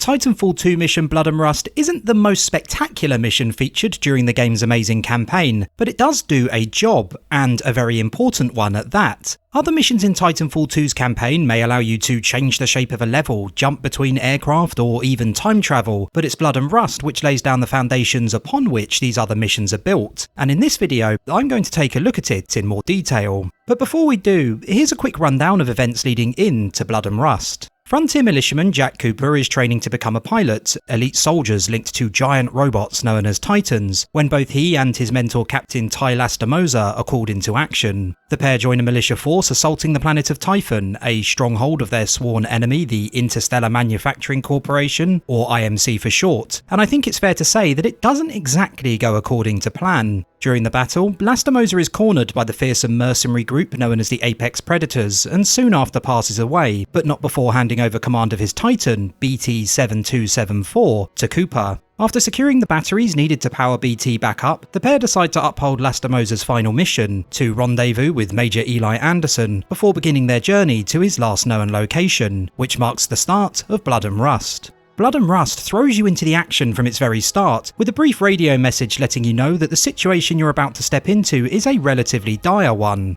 Titanfall 2 mission Blood and Rust isn't the most spectacular mission featured during the game's amazing campaign, but it does do a job, and a very important one at that. Other missions in Titanfall 2's campaign may allow you to change the shape of a level, jump between aircraft, or even time travel, but it's Blood and Rust which lays down the foundations upon which these other missions are built, and in this video I'm going to take a look at it in more detail. But before we do, here's a quick rundown of events leading in to Blood and Rust. Frontier militiaman Jack Cooper is training to become a pilot, elite soldiers linked to giant robots known as Titans, when both he and his mentor Captain Ty Lastimosa are called into action. The pair join a militia force assaulting the planet of Typhon, a stronghold of their sworn enemy, the Interstellar Manufacturing Corporation, or IMC for short, and I think it's fair to say that it doesn't exactly go according to plan. During the battle, Lastimosa is cornered by the fearsome mercenary group known as the Apex Predators, and soon after passes away, but not before handing over command of his Titan, BT-7274, to Cooper. After securing the batteries needed to power BT back up, the pair decide to uphold Lastimosa's final mission, to rendezvous with Major Eli Anderson, before beginning their journey to his last known location, which marks the start of Blood and Rust. Blood and Rust throws you into the action from its very start, with a brief radio message letting you know that the situation you're about to step into is a relatively dire one.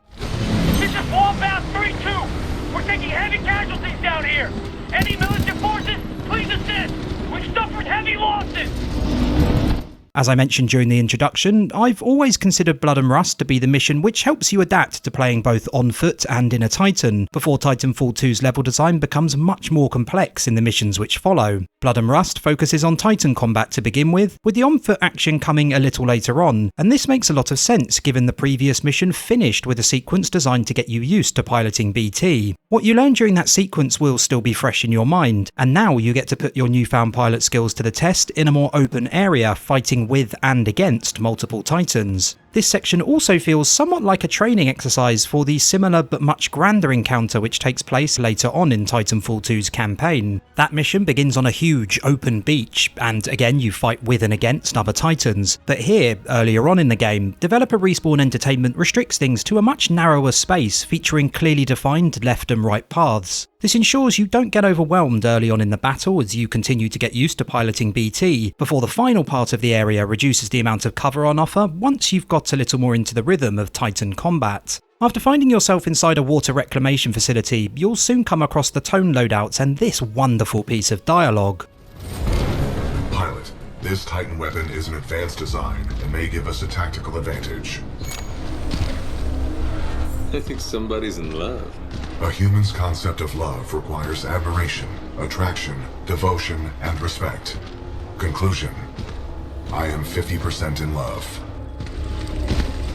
This is Wallbound 3-2. We're taking heavy casualties down here. Any militia forces, please assist. We've suffered heavy losses. As I mentioned during the introduction, I've always considered Blood and Rust to be the mission which helps you adapt to playing both on foot and in a Titan, before Titanfall 2's level design becomes much more complex in the missions which follow. Blood and Rust focuses on Titan combat to begin with the on-foot action coming a little later on, and this makes a lot of sense given the previous mission finished with a sequence designed to get you used to piloting BT. What you learn during that sequence will still be fresh in your mind, and now you get to put your newfound pilot skills to the test in a more open area, fighting with and against multiple Titans. This section also feels somewhat like a training exercise for the similar but much grander encounter which takes place later on in Titanfall 2's campaign. That mission begins on a huge open beach, and again you fight with and against other Titans, but here, earlier on in the game, developer Respawn Entertainment restricts things to a much narrower space featuring clearly defined left and right paths. This ensures you don't get overwhelmed early on in the battle as you continue to get used to piloting BT, before the final part of the area reduces the amount of cover on offer once you've got a little more into the rhythm of Titan combat. After finding yourself inside a water reclamation facility, you'll soon come across the tone loadouts and this wonderful piece of dialogue. Pilot, this Titan weapon is an advanced design and may give us a tactical advantage. I think somebody's in love. A human's concept of love requires admiration, attraction, devotion, and respect. Conclusion: I am 50% in love.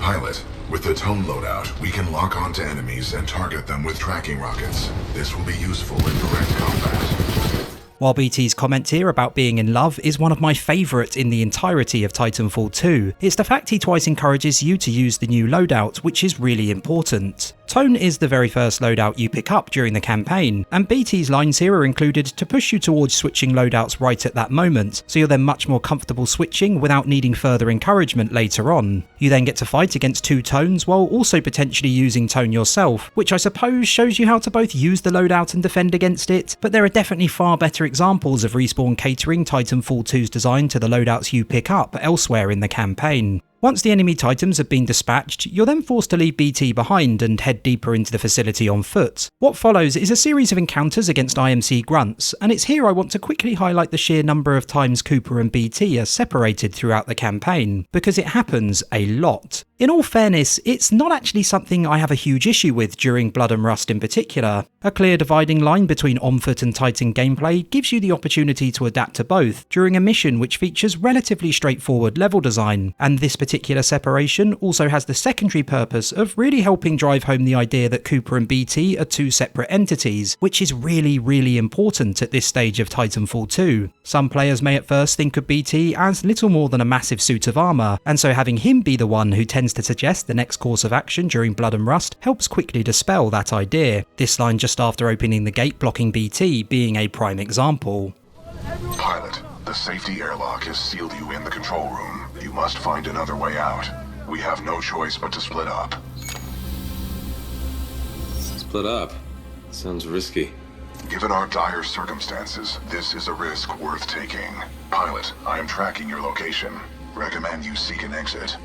Pilot, with the tone loadout, we can lock onto enemies and target them with tracking rockets. This will be useful in direct combat. While BT's comment here about being in love is one of my favourite in the entirety of Titanfall 2, it's the fact he twice encourages you to use the new loadout, which is really important. Tone is the very first loadout you pick up during the campaign, and BT's lines here are included to push you towards switching loadouts right at that moment, so you're then much more comfortable switching without needing further encouragement later on. You then get to fight against two Tones while also potentially using Tone yourself, which I suppose shows you how to both use the loadout and defend against it, but there are definitely far better examples of Respawn catering Titanfall 2's design to the loadouts you pick up elsewhere in the campaign. Once the enemy Titans have been dispatched, you're then forced to leave BT behind and head deeper into the facility on foot. What follows is a series of encounters against IMC grunts, and it's here I want to quickly highlight the sheer number of times Cooper and BT are separated throughout the campaign, because it happens a lot. In all fairness, it's not actually something I have a huge issue with during Blood and Rust in particular. A clear dividing line between on-foot and Titan gameplay gives you the opportunity to adapt to both during a mission which features relatively straightforward level design, and this particular separation also has the secondary purpose of really helping drive home the idea that Cooper and BT are two separate entities, which is really important at this stage of Titanfall 2. Some players may at first think of BT as little more than a massive suit of armour, and so having him be the one who tends to suggest the next course of action during Blood and Rust helps quickly dispel that idea. This line just after opening the gate blocking BT being a prime example. Pilot, the safety airlock has sealed you in the control room. You must find another way out. We have no choice but to split up. Split up? Sounds risky. Given our dire circumstances, this is a risk worth taking. Pilot, I am tracking your location. Recommend you seek an exit.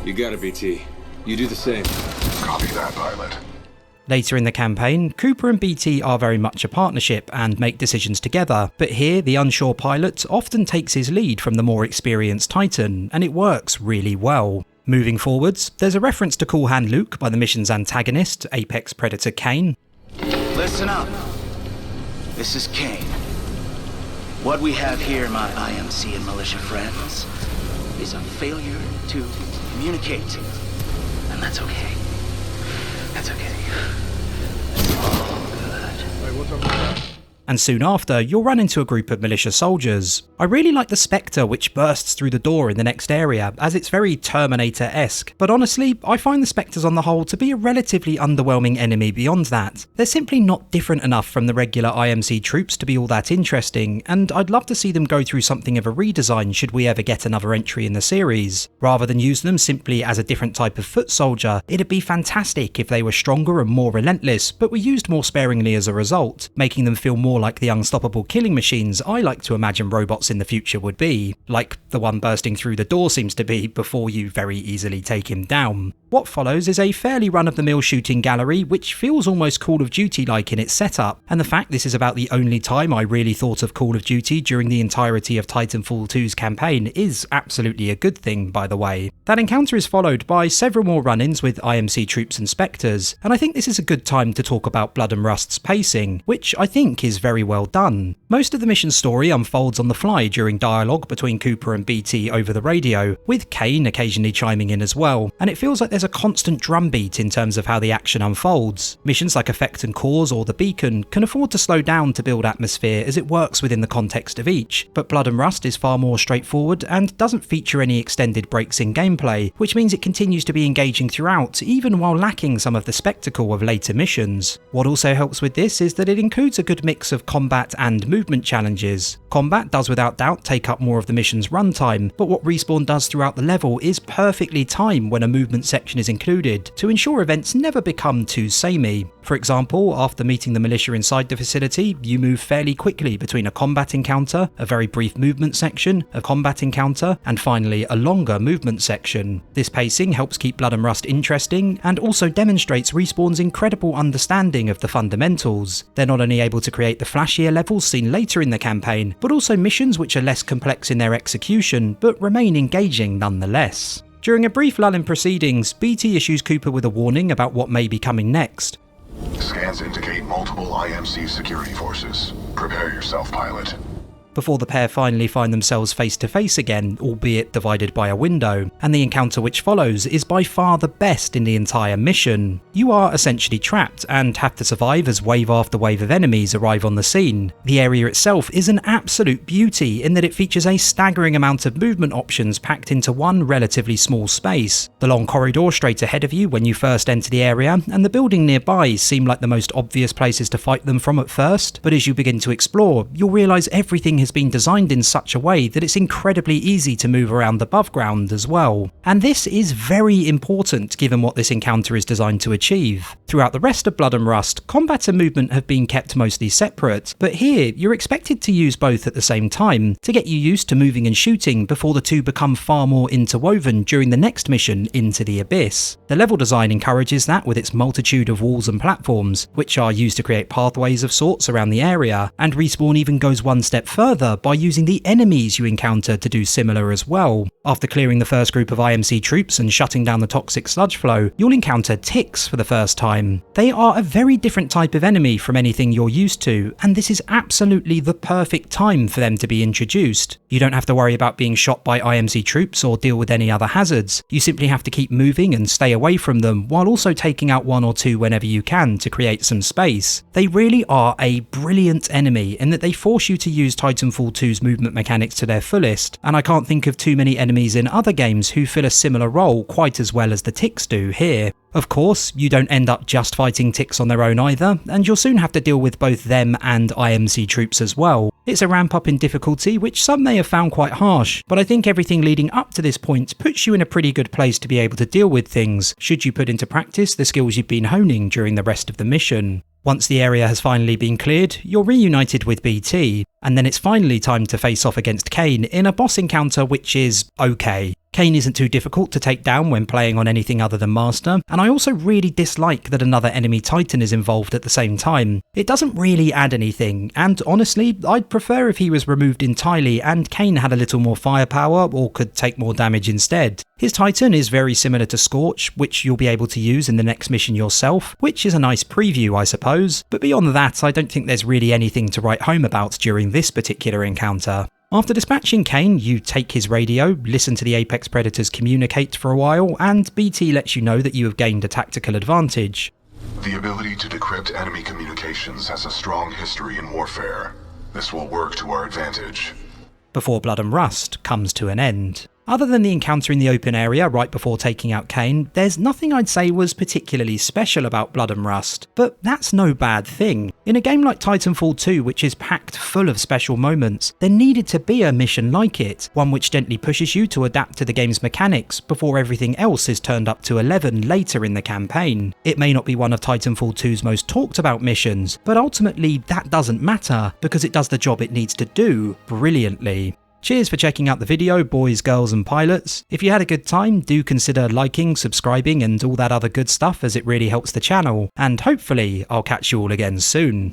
You got it, BT. You do the same. Copy that, pilot. Later in the campaign, Cooper and BT are very much a partnership and make decisions together, but here the unsure pilot often takes his lead from the more experienced Titan, and it works really well. Moving forwards, there's a reference to Cool Hand Luke by the mission's antagonist, Apex Predator Kane. Listen up. This is Kane. What we have here, my IMC and militia friends, is a failure to communicate. And that's okay. That's okay. It's all good. And soon after, you'll run into a group of militia soldiers. I really like the Spectre which bursts through the door in the next area, as it's very Terminator-esque, but honestly, I find the Spectres on the whole to be a relatively underwhelming enemy beyond that. They're simply not different enough from the regular IMC troops to be all that interesting, and I'd love to see them go through something of a redesign should we ever get another entry in the series. Rather than use them simply as a different type of foot soldier, it'd be fantastic if they were stronger and more relentless, but were used more sparingly as a result, making them feel more like the unstoppable killing machines I like to imagine robots in the future would be, like the one bursting through the door seems to be before you very easily take him down. What follows is a fairly run-of-the-mill shooting gallery which feels almost Call of Duty-like in its setup, and the fact this is about the only time I really thought of Call of Duty during the entirety of Titanfall 2's campaign is absolutely a good thing, by the way. That encounter is followed by several more run-ins with IMC troops and Spectres, and I think this is a good time to talk about Blood and Rust's pacing, which I think is very well done. Most of the mission's story unfolds on the fly during dialogue between Cooper and BT over the radio, with Kane occasionally chiming in as well, and it feels like there's a constant drumbeat in terms of how the action unfolds. Missions like Effect and Cause or The Beacon can afford to slow down to build atmosphere as it works within the context of each, but Blood and Rust is far more straightforward and doesn't feature any extended breaks in gameplay, which means it continues to be engaging throughout, even while lacking some of the spectacle of later missions. What also helps with this is that it includes a good mix of combat and movement challenges. Combat does without doubt take up more of the mission's runtime, but what Respawn does throughout the level is perfectly timed when a movement section is included to ensure events never become too samey. For example, after meeting the militia inside the facility, you move fairly quickly between a combat encounter, a very brief movement section, a combat encounter, and finally a longer movement section. This pacing helps keep Blood and Rust interesting and also demonstrates Respawn's incredible understanding of the fundamentals. They're not only able to create the flashier levels seen later in the campaign, but also missions which are less complex in their execution, but remain engaging nonetheless. During a brief lull in proceedings, BT issues Cooper with a warning about what may be coming next. Scans indicate multiple IMC security forces. Prepare yourself, pilot. Before the pair finally find themselves face to face again, albeit divided by a window, and the encounter which follows is by far the best in the entire mission. You are essentially trapped and have to survive as wave after wave of enemies arrive on the scene. The area itself is an absolute beauty in that it features a staggering amount of movement options packed into one relatively small space. The long corridor straight ahead of you when you first enter the area, and the building nearby seem like the most obvious places to fight them from at first, but as you begin to explore, you'll realise everything has been designed in such a way that it's incredibly easy to move around above ground as well. And this is very important given what this encounter is designed to achieve. Throughout the rest of Blood and Rust, combat and movement have been kept mostly separate, but here you're expected to use both at the same time to get you used to moving and shooting before the two become far more interwoven during the next mission, Into the Abyss. The level design encourages that with its multitude of walls and platforms, which are used to create pathways of sorts around the area, and Respawn even goes one step further by using the enemies you encounter to do similar as well. After clearing the first group of IMC troops and shutting down the toxic sludge flow, you'll encounter ticks for the first time. They are a very different type of enemy from anything you're used to, and this is absolutely the perfect time for them to be introduced. You don't have to worry about being shot by IMC troops or deal with any other hazards. You simply have to keep moving and stay away from them, while also taking out one or two whenever you can to create some space. They really are a brilliant enemy in that they force you to use Titanfall 2's movement mechanics to their fullest, and I can't think of too many enemies in other games who fill a similar role quite as well as the ticks do here. Of course, you don't end up just fighting ticks on their own either, and you'll soon have to deal with both them and IMC troops as well. It's a ramp up in difficulty which some may have found quite harsh, but I think everything leading up to this point puts you in a pretty good place to be able to deal with things, should you put into practice the skills you've been honing during the rest of the mission. Once the area has finally been cleared, you're reunited with BT, and then it's finally time to face off against Kane in a boss encounter which is okay. Kane isn't too difficult to take down when playing on anything other than Master, and I also really dislike that another enemy Titan is involved at the same time. It doesn't really add anything, and honestly, I'd prefer if he was removed entirely and Kane had a little more firepower or could take more damage instead. His Titan is very similar to Scorch, which you'll be able to use in the next mission yourself, which is a nice preview I suppose, but beyond that I don't think there's really anything to write home about during this particular encounter. After dispatching Kane, you take his radio, listen to the Apex Predators communicate for a while, and BT lets you know that you have gained a tactical advantage. The ability to decrypt enemy communications has a strong history in warfare. This will work to our advantage. Before Blood and Rust comes to an end. Other than the encounter in the open area right before taking out Kane, there's nothing I'd say was particularly special about Blood and Rust, but that's no bad thing. In a game like Titanfall 2, which is packed full of special moments, there needed to be a mission like it, one which gently pushes you to adapt to the game's mechanics before everything else is turned up to 11 later in the campaign. It may not be one of Titanfall 2's most talked about missions, but ultimately that doesn't matter, because it does the job it needs to do brilliantly. Cheers for checking out the video, boys, girls and pilots. If you had a good time, do consider liking, subscribing and all that other good stuff as it really helps the channel, and hopefully I'll catch you all again soon.